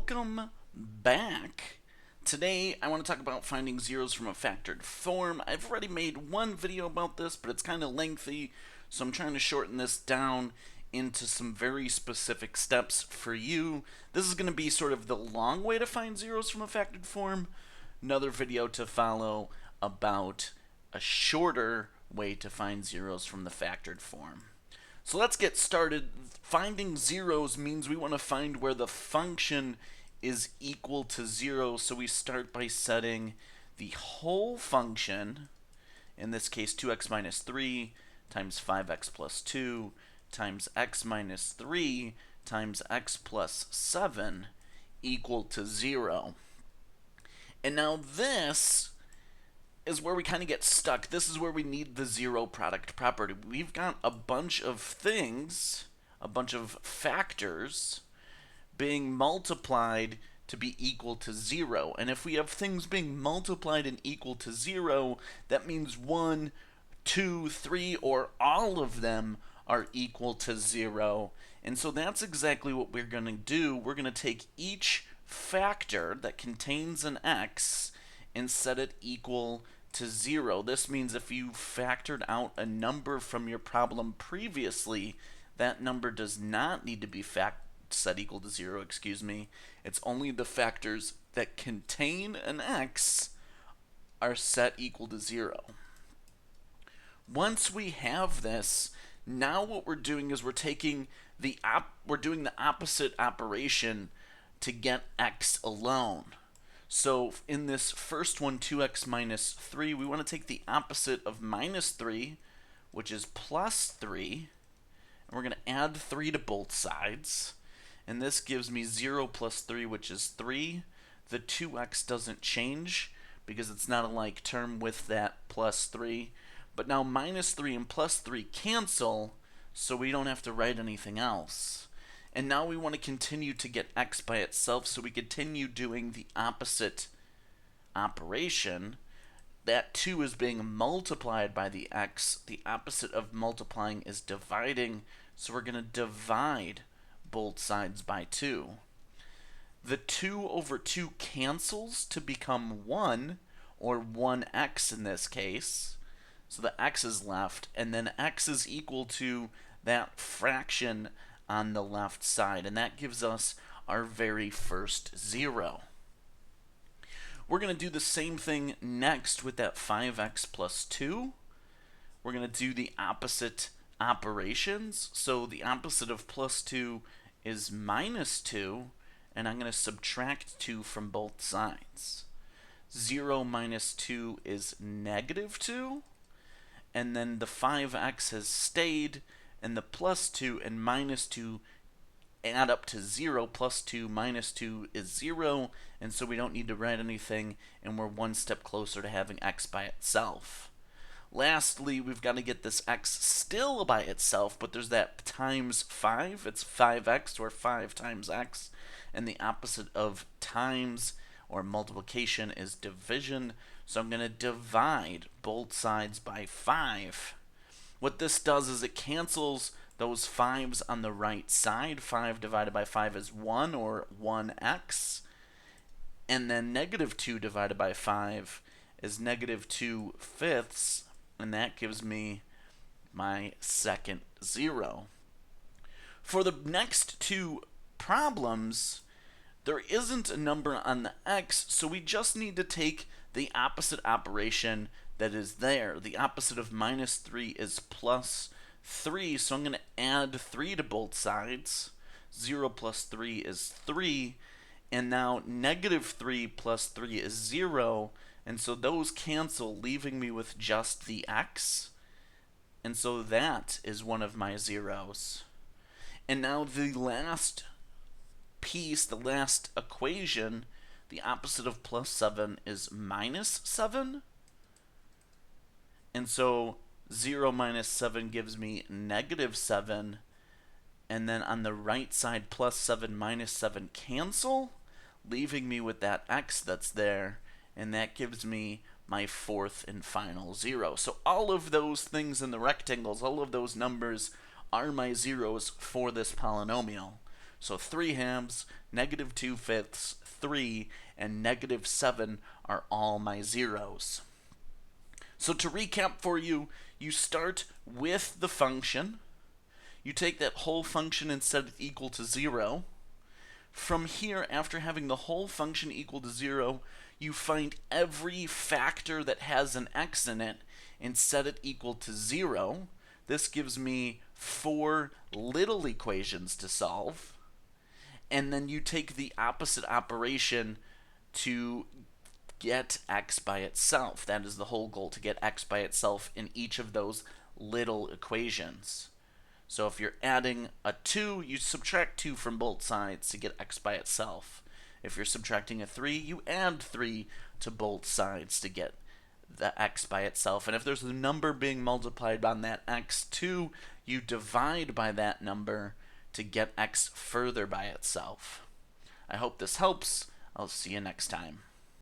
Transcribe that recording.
Welcome back. Today I want to talk about finding zeros from a factored form. I've already made one video about this, but it's kind of lengthy, so I'm trying to shorten this down into some very specific steps for you. This is going to be sort of the long way to find zeros from a factored form. Another video to follow about a shorter way to find zeros from the factored form. So let's get started. Finding zeros means we want to find where the function is equal to 0. So we start by setting the whole function, in this case 2x minus 3 times 5x plus 2 times x minus 3 times x plus 7 equal to 0. And now this is where we kind of get stuck. This is where we need the zero product property. We've got a bunch of things, a bunch of factors being multiplied to be equal to 0. And if we have things being multiplied and equal to 0, that means 1, 2, 3, or all of them are equal to 0. And so that's exactly what we're going to do. We're going to take each factor that contains an x and set it equal to 0. This means if you factored out a number from your problem previously, that number does not need to be set equal to 0, It's only the factors that contain an x are set equal to 0. Once we have this, now what we're doing is we're doing the opposite operation to get x alone. So in this first one, 2x minus 3, we want to take the opposite of minus 3, which is plus 3. And we're going to add 3 to both sides. And this gives me 0 plus 3, which is 3. The 2x doesn't change because it's not a like term with that plus 3. But now minus 3 and plus 3 cancel, so we don't have to write anything else. And now we want to continue to get x by itself, so we continue doing the opposite operation. That 2 is being multiplied by the x. The opposite of multiplying is dividing, so we're going to divide both sides by 2. The 2 over 2 cancels to become 1, or 1x in this case. So the x is left, and then x is equal to that fraction on the left side, and that gives us our very first 0. We're going to do the same thing next with that 5x plus 2. We're going to do the opposite operations. So the opposite of plus 2 is minus 2, and I'm going to subtract 2 from both sides. 0 minus 2 is negative 2, and then the 5x has stayed, and the plus 2 and minus 2 add up to 0. Plus 2 minus 2 is 0, and so we don't need to write anything, and we're one step closer to having x by itself. Lastly, we've got to get this x still by itself, but there's that times 5. It's 5x, or 5 times x, and the opposite of times or multiplication is division, so I'm going to divide both sides by 5. What this does is it cancels those 5's on the right side. 5 divided by 5 is 1, or 1x. And then negative 2 divided by 5 is negative 2 fifths, and that gives me my second 0. For the next two problems, there isn't a number on the x, so we just need to take the opposite operation that is there. The opposite of minus 3 is plus 3, so I'm going to add 3 to both sides. 0 plus 3 is 3, and now negative 3 plus 3 is 0, and so those cancel, leaving me with just the x, and so that is one of my zeros. And now the last piece, the last equation, the opposite of plus 7 is minus 7. And so 0 minus 7 gives me negative 7. And then on the right side, plus 7 minus 7 cancel, leaving me with that x that's there. And that gives me my fourth and final 0. So all of those things in the rectangles, all of those numbers are my zeros for this polynomial. So 3 halves, negative 2/5, 3, and negative 7 are all my zeros. So to recap for you, you start with the function. You take that whole function and set it equal to 0. From here, after having the whole function equal to 0, you find every factor that has an x in it and set it equal to 0. This gives me 4 little equations to solve. And then you take the opposite operation to get x by itself. That is the whole goal, to get x by itself in each of those little equations. So if you're adding a 2, you subtract 2 from both sides to get x by itself. If you're subtracting a 3, you add 3 to both sides to get the x by itself. And if there's a number being multiplied on that x2, you divide by that number to get x further by itself. I hope this helps. I'll see you next time.